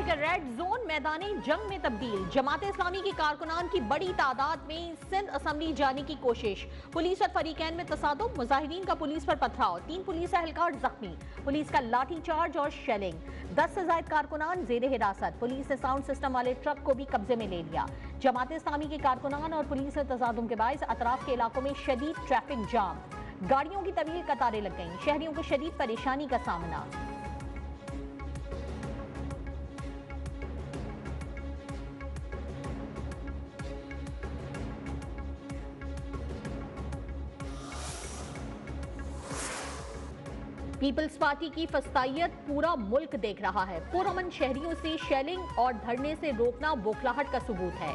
का red zone मैदानी जंग में तब्दील। जमात इस्लामी की कारकुनान की बड़ी तादाद में सिंध असेंबली जाने की कोशिश। पुलिस और फरीकैन में तसादुम, मुजाहिदीन का पुलिस पर पथराव, 3 पुलिस एहलकार जख्मी, पुलिस का लाठीचार्ज और शेलिंग। 10 से ज्यादा कारकुनान जेर हिरासत। पुलिस ने साउंड सिस्टम वाले ट्रक को भी कब्जे में ले लिया। जमात इस्लामी के कारकुनान और पुलिस में तसादुम के बायस अतराफ के इलाकों में शदीद ट्रैफिक जाम, गाड़ियों की तवील कतारें लग गईं, शहरियों को शदीद परेशानी का सामना। पीपल्स पार्टी की फस्तायत पूरा मुल्क देख रहा है। पुरअमन शहरियों से शेलिंग और धरने से रोकना बौखलाहट का सबूत है।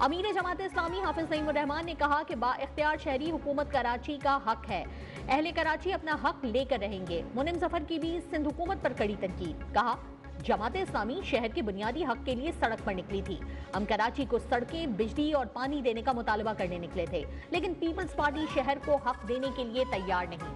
अमीर जमात इस्लामी हाफिज नईमुर रहमान ने कहा कि बाइख्तियार शहरी हुकूमत कराची का हक है, अहले कराची अपना हक लेकर रहेंगे। मुनिम जफर की भी सिंध हुकूमत पर कड़ी तनकीद। कहा, जमात इस्लामी शहर के बुनियादी हक के लिए सड़क पर निकली थी। हम कराची को सड़कें, बिजली और पानी देने का मुतालबा करने निकले थे, लेकिन पीपल्स पार्टी शहर को हक देने के लिए तैयार नहीं।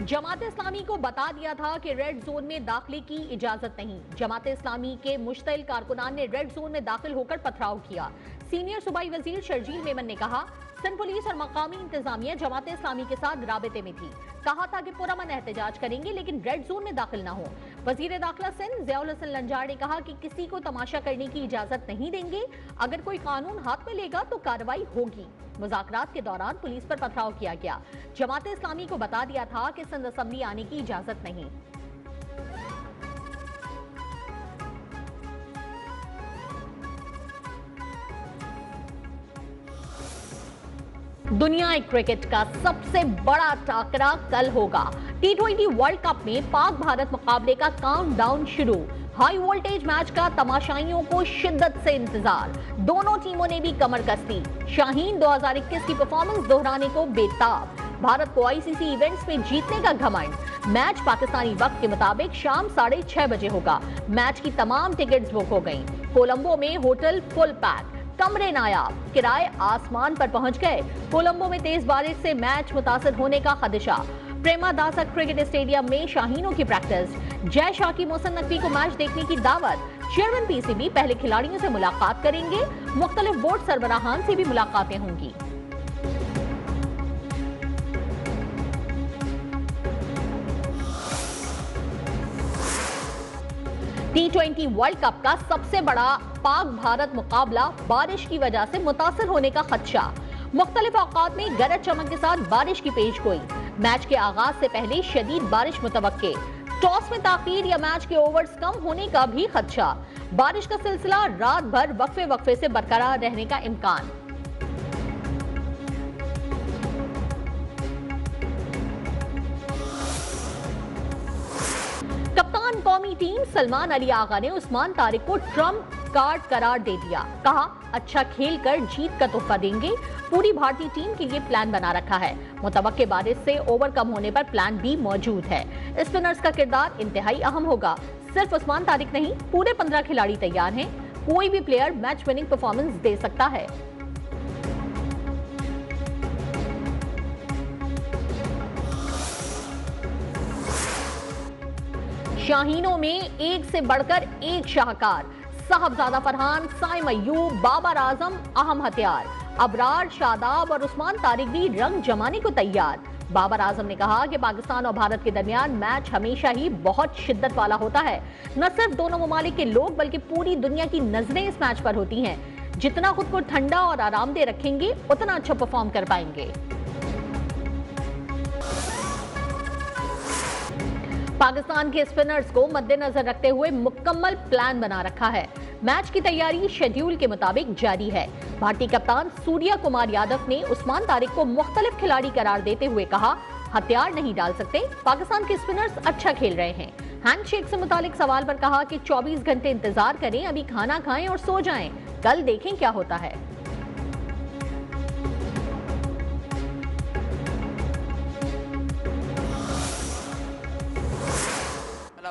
जमात इस्लामी को बता दिया था कि रेड जोन में दाखिले की इजाजत नहीं। जमात इस्लामी के मुश्तइल कारकुनान ने रेड जोन में दाखिल होकर पथराव किया। सीनियर सूबाई वजीर शर्जील मेमन ने कहा, सिंध पुलिस और मकामी इंतजामिया जमात इस्लामी के साथ राबते में थी। कहा था कि पुरअमन एहतजाज करेंगे, लेकिन रेड जोन में दाखिल न हो। वजीर दाखिला सिंध ज़ियाउल हसन लंजार ने कहा कि किसी को तमाशा करने की इजाजत नहीं देंगे। अगर कोई कानून हाथ में लेगा तो कार्रवाई होगी। मुज़ाकरात के दौरान पुलिस पर पथराव किया गया। जमात इस्लामी को बता दिया था कि सिंध असेंबली आने की इजाजत नहीं। दुनिया क्रिकेट का सबसे बड़ा टाकरा कल होगा। T20 वर्ल्ड कप में पाक भारत मुकाबले का काउंटडाउन शुरू। हाई वोल्टेज मैच का तमाशाइयों को शिद्दत से इंतजार। दोनों टीमों ने भी कमर कस दी। शाहीन 2021 की परफॉर्मेंस दोहराने को बेताब। भारत को आईसीसी इवेंट्स में जीतने का घमंड। मैच पाकिस्तानी वक्त के मुताबिक शाम 6:30 बजे होगा। मैच की तमाम टिकट्स बुक हो गईं। कोलंबो में होटल फुल पैक, कमरे नायाब, किराए आसमान पर पहुंच गए। कोलंबो में तेज बारिश से मैच मुतासिर होने का खदशा। प्रेमादासा क्रिकेट स्टेडियम में शाहीनों की प्रैक्टिस। जय शाह की मोहसिन नकवी को मैच देखने की दावत। चेयरमैन पीसीबी पहले खिलाड़ियों से मुलाकात करेंगे। मुख्तलिफ बोर्ड सरबराहान से भी मुलाकातें होंगी। T20 वर्ल्ड कप का सबसे बड़ा पाक भारत मुकाबला बारिश की वजह से मुतासिर होने का खदशा। मुख्तलिफ औकात में गरज चमक के साथ बारिश की पेशगोई। मैच के आगाज से पहले शदीद बारिश मुतवक्के। टॉस में ताखीर या मैच के ओवर्स कम होने का भी खदशा। बारिश का सिलसिला रात भर वक्फे वक्फे से बरकरार रहने का इम्कान। कप्तान कौमी टीम सलमान अली आगा ने उस्मान तारिक को ट्रम्प कार्ड करार दे दिया। कहा, अच्छा खेल कर जीत का तोहफा देंगे। पूरी भारतीय टीम के लिए प्लान बना रखा है। मुतवक्के बारिश से ओवर कम होने पर प्लान बी मौजूद है। स्पिनर्स का किरदार इंतहाई अहम होगा। सिर्फ उस्मान तारिक नहीं, पूरे 15 खिलाड़ी तैयार हैं। कोई भी प्लेयर मैच विनिंग परफॉर्मेंस दे सकता है। शाहीनों में एक से बढ़कर एक शाहकार। साहबजादा फरहान, साइम अय्यूब, बाबर आजम अहम हथियार। अबरार, शादाब और उस्मान तारिक भी रंग जमाने को तैयार। बाबर आजम ने कहा कि पाकिस्तान और भारत के दरमियान मैच हमेशा ही बहुत शिद्दत वाला होता है। न सिर्फ दोनों ममालिक के लोग बल्कि पूरी दुनिया की नजरें इस मैच पर होती हैं। जितना खुद को ठंडा और आरामदेह रखेंगे उतना अच्छा परफॉर्म कर पाएंगे। पाकिस्तान के स्पिनर्स को मद्देनजर रखते हुए मुकम्मल प्लान बना रखा है। मैच की तैयारी शेड्यूल के मुताबिक जारी है। भारतीय कप्तान सूर्या कुमार यादव ने उस्मान तारिक को मुख्तलिफ खिलाड़ी करार देते हुए कहा, हथियार नहीं डाल सकते। पाकिस्तान के स्पिनर्स अच्छा खेल रहे हैं। हैंडशेक से मुतालिक सवाल पर कहा कि 24 घंटे इंतजार करें, अभी खाना खाएं और सो जाएं। कल देखें क्या होता है।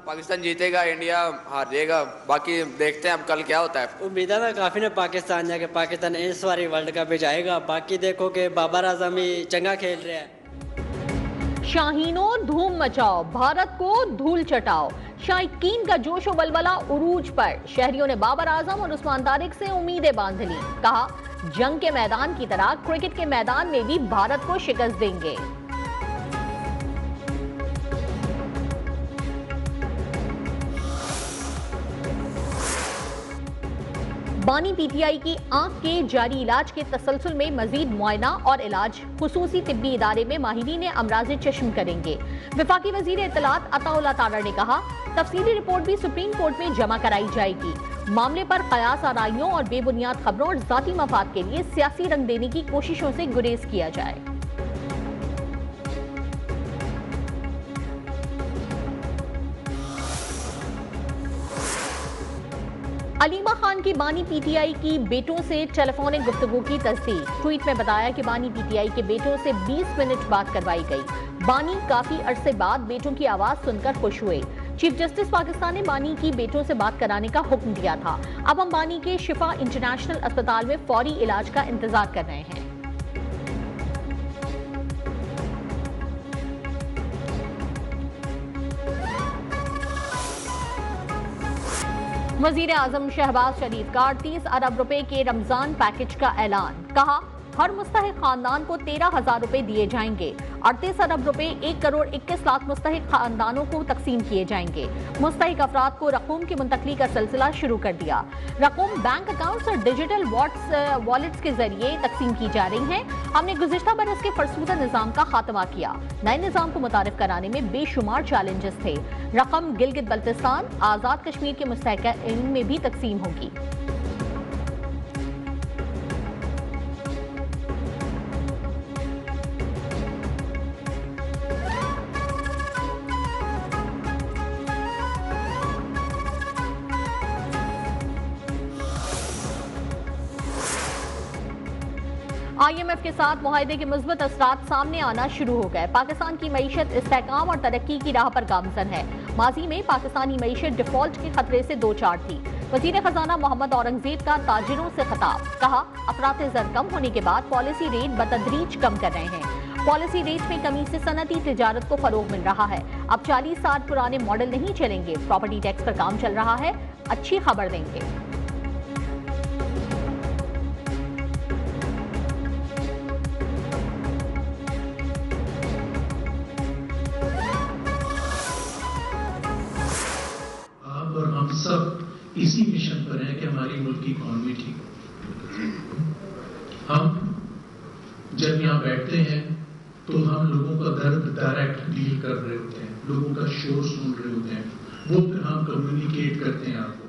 पाकिस्तान जीतेगा, इंडिया हार जाएगा, बाकी देखते हैं अब कल क्या होता है। उम्मीद है ना काफ़ी ने पाकिस्तान जाके पाकिस्तान इस बारी वर्ल्ड कप में जाएगा। बाकी देखो कि बाबर आजम ही चंगा खेल रहे हैं। शाहीनों धूम मचाओ, भारत को धूल चटाओ। शायकीन का जोश और बलबला उरूज पर। शहरियों ने बाबर आजम और उस्मान तारिक से उम्मीदें बांध ली। कहा जंग के मैदान की तरह क्रिकेट के मैदान में भी भारत को शिकस्त देंगे। बानी पीटीआई की आंख के जारी इलाज के तसलसल में मजीद मुआयना और इलाज खुसूसी तिब्बी इदारे में माहिरीन अमराज चश्म करेंगे। वफाकी वजीर इत्तलात अताउल्लाह तारड़ ने कहा तफसीली रिपोर्ट भी सुप्रीम कोर्ट में जमा कराई जाएगी। मामले पर कयास आराइयों और बेबुनियाद खबरों और जाती मफाद के लिए सियासी रंग देने की कोशिशों से गुरेज किया जाए। अलीमा खान की बानी पीटीआई की बेटों से टेलीफोनिक गुफ्तगू की तस्दीक। ट्वीट में बताया कि बानी पीटीआई के बेटों से 20 मिनट बात करवाई गई। बानी काफी अरसे बाद बेटों की आवाज सुनकर खुश हुए। चीफ जस्टिस पाकिस्तान ने बानी की बेटों से बात कराने का हुक्म दिया था। अब हम बानी के शिफा इंटरनेशनल अस्पताल में फौरी इलाज का इंतजार कर रहे हैं। वजीर आजम शहबाज शरीफ का 38 अरब रुपए के रमजान पैकेज का ऐलान। कहा हर मुस्तहिक खानदान को 13,000 रुपए दिए जाएंगे। 38 अरब रुपए 1 करोड़ 21 लाख मुस्तहिक खानदानों को तकसीम किए जाएंगे। मुस्तहिक अफराद को रकूम की मुंतकली का सिलसिला शुरू कर दिया। रकूम बैंक अकाउंट्स और डिजिटल वॉलेट्स के जरिए तकसीम की जा रही हैं। हमने गुज़िश्ता बरस के फरसूदा निज़ाम का खात्मा किया। नए निज़ाम को मुतारिफ कराने में बेशुमार चैलेंजेस थे। रकम गिलगित बल्तिस्तान, आज़ाद कश्मीर के मुस्तहिकीन में भी तकसीम होगी। IMF के साथ मुआहदे के मुस्बत असरात सामने आना शुरू हो गए। पाकिस्तान की मईशत इस्तेहकाम और तरक्की की राह पर गामजन है। माजी में पाकिस्तानी मईशत डिफॉल्ट के खतरे से दो चार थी। वजीर खजाना मोहम्मद औरंगजेब का ताजिरों से खिताब। कहा अफरात ज़र कम होने के बाद पॉलिसी रेट बतदरीज कम कर रहे हैं। पॉलिसी रेट में कमी से सनती तिजारत को फरोग मिल रहा है। अब 40 साल पुराने मॉडल नहीं चलेंगे। प्रॉपर्टी टैक्स पर काम चल रहा है। अच्छी खबर देंगे। और हम सब इसी मिशन पर हैं कि हमारी मुल्क की इकॉनमी ठीक हो। हम जब यहाँ बैठते हैं तो हम लोगों का दर्द डायरेक्ट डील कर रहे होते हैं, लोगों का शोर सुन रहे होते हैं, वो फिर हम कम्युनिकेट करते हैं आपको।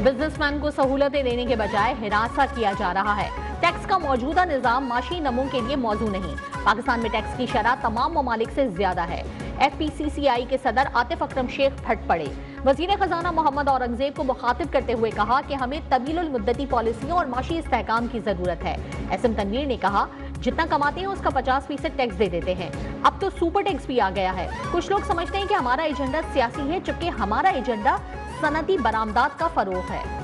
बिजनेसमैन को सहूलतें देने के बजाय हिरासा किया जा रहा है। टैक्स का मौजूदा निजाम माशी नमों के लिए मौजू नहीं। पाकिस्तान में टैक्स की शरह तमाम ममालिक से ज्यादा है। FPCCI के सदर आतिफ अकरम शेख फट पड़े। वजीर खजाना मोहम्मद औरंगजेब को मुखातिब करते हुए कहा कि हमें तवीलुल मुद्दती पॉलिसियों और माशी इस्तेहकाम की जरूरत है। SM तनवीर ने कहा जितना कमाते हैं उसका 50% टैक्स दे देते हैं। अब तो सुपर टैक्स भी आ गया है। कुछ लोग समझते हैं कि हमारा एजेंडा सियासी है, जबकि हमारा एजेंडा सनती बरामदात का फरोग है।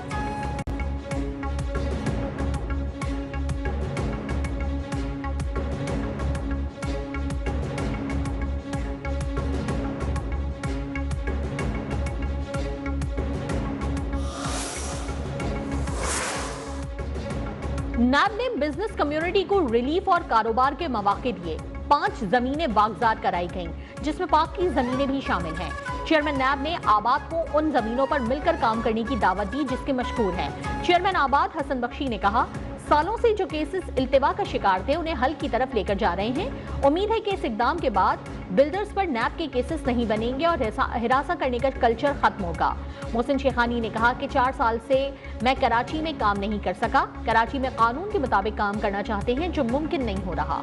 नैब ने बिजनेस कम्युनिटी को रिलीफ और कारोबार के मौके दिए। 5 जमीनें वागजार कराई गईं, जिसमें पाक की जमीनें भी शामिल हैं। चेयरमैन नैब ने आबाद को उन जमीनों पर मिलकर काम करने की दावत दी जिसके मशकूर हैं। चेयरमैन आबाद हसन बख्शी ने कहा सालों से जो केसेस इल्तिवा का शिकार थे उन्हें हल की तरफ लेकर जा रहे हैं। उम्मीद है कि इस इकदाम के बाद बिल्डर्स पर नैब के केसेस नहीं बनेंगे और हिरासा करने का कल्चर खत्म होगा। मोहसिन शेखानी ने कहा कि 4 साल से मैं कराची में काम नहीं कर सका। कराची में कानून के मुताबिक काम करना चाहते हैं जो मुमकिन नहीं हो रहा।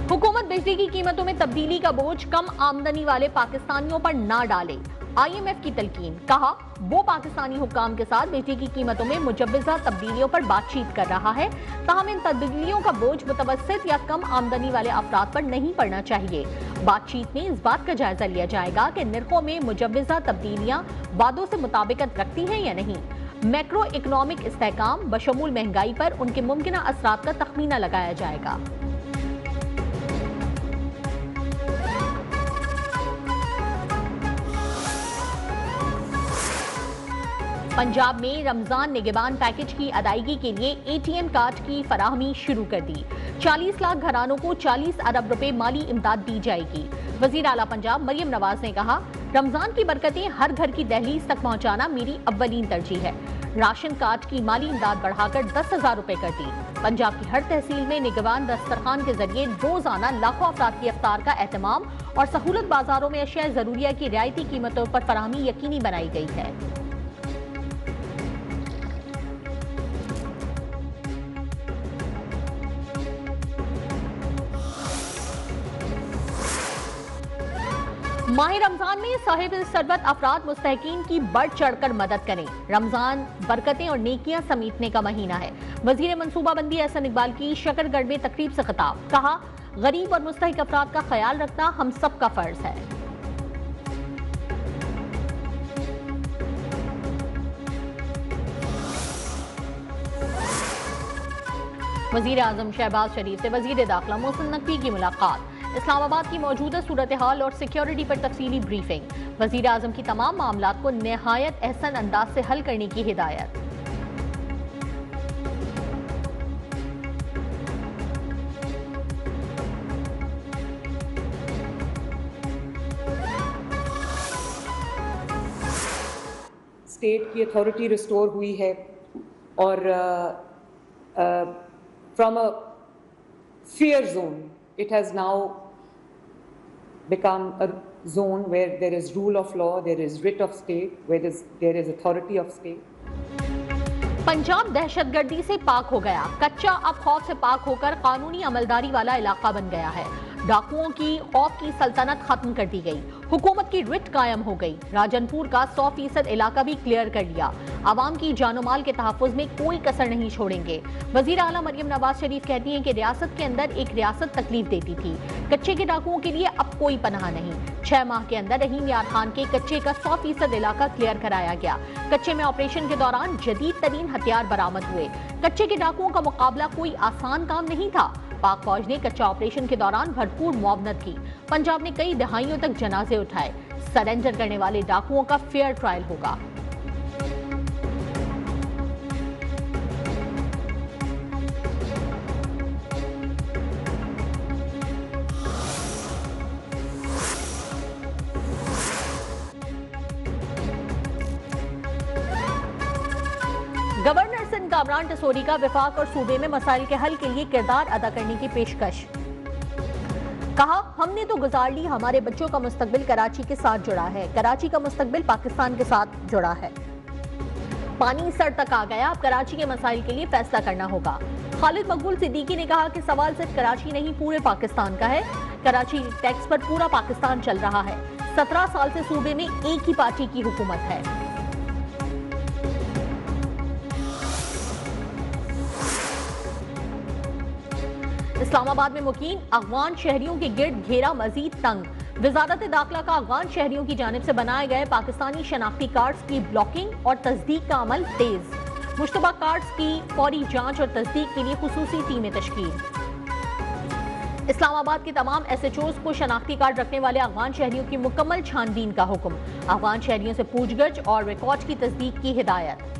हुकूमत हुकूमत बिजली की कीमतों में तब्दीली का बोझ कम आमदनी वाले पाकिस्तानियों पर ना डाले। IMF की तलकीन, कहा वो पाकिस्तानी हुक्काम के साथ बिजली की कीमतों में मुजव्वज़ा तब्दीलियों पर बातचीत कर रहा है, ताहम इन तब्दीलियों का बोझ मुतवस्सित या कम आमदनी वाले अफराद पर नहीं पड़ना चाहिए। बातचीत में इस बात का जायजा लिया जाएगा कि निर्खों में मुजव्वज़ा तब्दीलियां वादों से मुताबिकत रखती हैं या नहीं। मैक्रो इकोनॉमिक इस्तेहकाम बशमूल महंगाई पर उनके मुमकिन असरात का तखमीना लगाया जाएगा। पंजाब में रमजान निगहबान पैकेज की अदायगी के लिए ATM कार्ड की फराहमी शुरू कर दी। 40 लाख घरानों को 40 अरब रुपए माली इमदाद दी जाएगी। वजीर आला पंजाब मरियम नवाज ने कहा, रमजान की बरकतें हर घर की दहलीज तक पहुंचाना मेरी अव्वलीन तरजीह है। राशन कार्ड की माली इमदाद बढ़ाकर 10,000 रुपए कर दी। पंजाब की हर तहसील में निगहबान दस्तरखान के जरिए रोजाना लाखों अफराद की इफ्तार का एहतमाम और सहूलत बाजारों में अशिया जरूरिया की रियायती कीमतों पर फराहमी यकीनी बनाई गई है। माह रमजान में साहिब सरबत अफराद मुस्तहकीन की बढ़ चढ़कर मदद करें। रमजान बरकतें और नेकियां समेटने का महीना है। वजीर मनसूबाबंदी एहसन इकबाल की शकरगढ़ में तकरीब से खिताब, कहा गरीब और मुस्तहिक अफराद का ख्याल रखना हम सब का फर्ज है। वजीर आजम शहबाज शरीफ से वजीर दाखिला मोहसिन नकवी की मुलाकात। इस्लामाबाद की मौजूदा सूरत हाल और सिक्योरिटी पर तफसीली ब्रीफिंग। वजीर आजम की तमाम मामलात को निहायत एहसन अंदाज से हल करने की हिदायत। स्टेट की अथॉरिटी रिस्टोर हुई है और from a fear zone it has now become a zone where there is rule of law, there is writ of state, where there is authority of state. Punjab दहशतगर्दी से पाक हो गया। कच्चा अब खौफ से पाक होकर कानूनी अमलदारी वाला इलाका बन गया है। डाकुओं की खौफ की सल्तनत खत्म कर दी गई। हुकूमत की रिट कायम हो गई। राजनपुर का 100% इलाका भी क्लियर कर लिया। आवाम की जानो माल के तहफ़्फ़ुज़ में कोई कसर नहीं छोड़ेंगे। वज़ीर आला मरियम नवाज शरीफ कहती हैं कि रियासत के अंदर एक रियासत तकलीफ देती थी। कच्चे के डाकुओं के लिए अब कोई पनाह नहीं। 6 माह के अंदर रहीम यार खान के कच्चे का 100% इलाका क्लियर कराया गया। कच्चे में ऑपरेशन के दौरान जदीद तरीन हथियार बरामद हुए। कच्चे के डाकुओं का मुकाबला कोई आसान काम नहीं था। पाक फौज ने कच्चा ऑपरेशन के दौरान भरपूर मुआवनत की। पंजाब ने कई दहाइयों तक जनाजे उठाए। सरेंडर करने वाले डाकुओं का फेयर ट्रायल होगा। गवर्नर सिंध कामरान टसोरी का विफाक और सूबे में मसाइल के हल के लिए किरदार अदा करने की पेशकश। कहा, हमने तो गुजार ली, हमारे बच्चों का मुस्तकबिल कराची के साथ जुड़ा है, कराची का मुस्तकबिल पाकिस्तान के साथ जुड़ा है। पानी सर तक आ गया, अब कराची के मसाइल के लिए फैसला करना होगा। खालिद मकबूल सिद्दीकी ने कहा कि सवाल सिर्फ कराची नहीं पूरे पाकिस्तान का है। कराची टैक्स पर पूरा पाकिस्तान चल रहा है। 17 साल से सूबे में एक ही पार्टी की हुकूमत है। इस्लामाबाद में मुकीम अफगान शहरियों के गिर्द घेरा मजीद तंग। वजारत दाखिला का अफगान शहरियों की जानिब से बनाए गए पाकिस्तानी शनाख्ती कार्ड्स की ब्लॉकिंग और तस्दीक का अमल तेज। मुश्तबा कार्ड्स की फौरी जांच और तस्दीक के लिए खुसूसी टीमें तश्कील। इस्लामाबाद के तमाम SHOs को शनाख्ती कार्ड रखने वाले अफगान शहरियों की मुकम्मल छानबीन का हुक्म। अफगान शहरियों से पूछगछ और रिकॉर्ड की तस्दीक की हिदायत।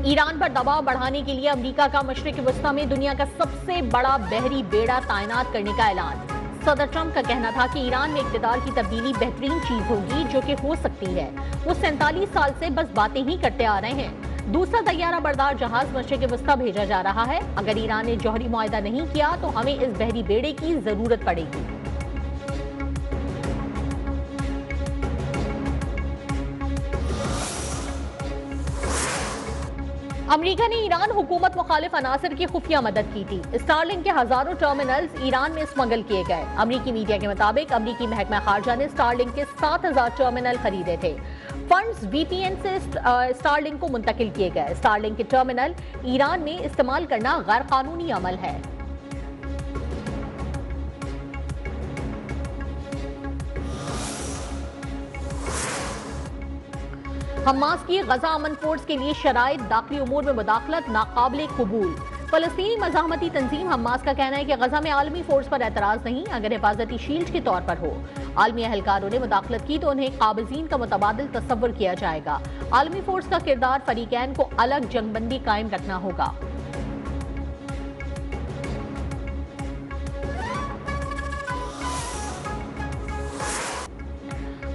ईरान पर दबाव बढ़ाने के लिए अमेरिका का मशरिक वस्ता में दुनिया का सबसे बड़ा बहरी बेड़ा तैनात करने का ऐलान। सदर ट्रंप का कहना था कि ईरान में इक़्तिदार की तब्दीली बेहतरीन चीज होगी जो कि हो सकती है। वो 47 साल से बस बातें ही करते आ रहे हैं। दूसरा तैयारा बरदार जहाज मशरिक वस्ता भेजा जा रहा है। अगर ईरान ने जौहरी मुआहिदा नहीं किया तो हमें इस बहरी बेड़े की जरूरत पड़ेगी। अमेरिका ने ईरान हुकूमत मुखालिफ अनासर की खुफिया मदद की थी। स्टारलिंक के हजारों टर्मिनल्स ईरान में स्मगल किए गए। अमेरिकी मीडिया के मुताबिक अमेरिकी महकमा खारजा ने स्टारलिंक के 7000 टर्मिनल खरीदे थे। फंड्स VPN से स्टारलिंक को मुंतकिल किए गए। स्टारलिंक के टर्मिनल ईरान में इस्तेमाल करना गैर कानूनी अमल है। हमास की गजा अमन फोर्स के लिए शराइत दाखिली उमूर में मुदाखलत नाकाबिले कबूल। फलस्तीनी मज़ाहमती तंजीम हमास का कहना है कि गजा में आलमी फोर्स पर एतराज नहीं अगर हिफाजती शील्ड के तौर पर हो। आलमी अहलकारों ने मुदाखलत की तो उन्हें काबिज़ीन का मुतबादिल तस्वुर किया जाएगा। आलमी फोर्स का किरदार फरीकैन को अलग जंगबंदी कायम रखना होगा।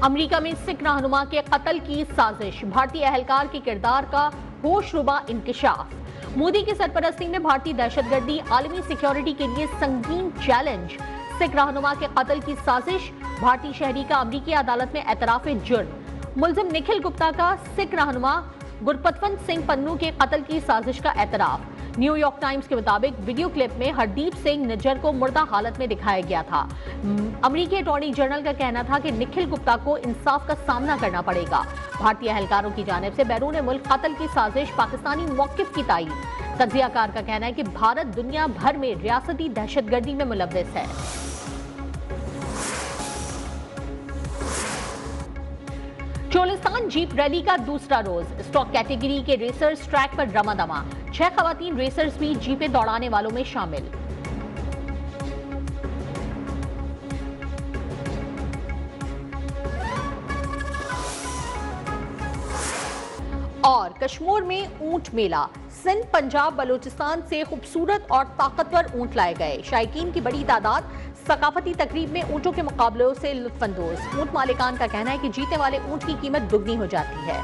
अमेरिका में सिख रहनुमा के कत्ल की साजिश। भारतीय अहलकार के किरदार का होशरुबा इंकशाफ। मोदी की सरपरस्ती में भारतीय दहशतगर्दी आलमी सिक्योरिटी के लिए संगीन चैलेंज। सिख रहनुमा के कत्ल की साजिश। भारतीय शहरी का अमेरिकी अदालत में एतराफ जुर्म। मुलजिम निखिल गुप्ता का सिख रहनुमा गुरपतवंत सिंह पन्नू के कत्ल की साजिश का एतराफ। न्यूयॉर्क टाइम्स के मुताबिक वीडियो क्लिप में हरदीप सिंह निज्जर को मुर्दा हालत में दिखाया गया था। अमेरिकी अटॉर्नी जनरल का कहना था कि निखिल गुप्ता को इंसाफ का सामना करना पड़ेगा। भारतीय अहलकारों की जानिब से बैरून मुल्क कत्ल की साजिश पाकिस्तानी मौकिफ की तायीद। तज्जियाकार का कहना है कि भारत दुनिया भर में रियासती दहशतगर्दी में मुलव्वस है। चोलिस्तान जीप रैली का दूसरा रोज। स्टॉक कैटेगरी के रेसर्स ट्रैक पर रमादमा। 6 खवातीन रेसर्स भी जीपें दौड़ाने वालों में शामिल। और कश्मीर में ऊंट मेला। सिंध, पंजाब, बलूचिस्तान से खूबसूरत और ताकतवर ऊंट लाए गए। शायकीन की बड़ी तादाद सकाफती तकरीब में ऊंटों के मुकाबलों से लुत्फानंदोज। ऊंट मालिकान का कहना है कि जीतने वाले ऊंट की कीमत दुगनी हो जाती है।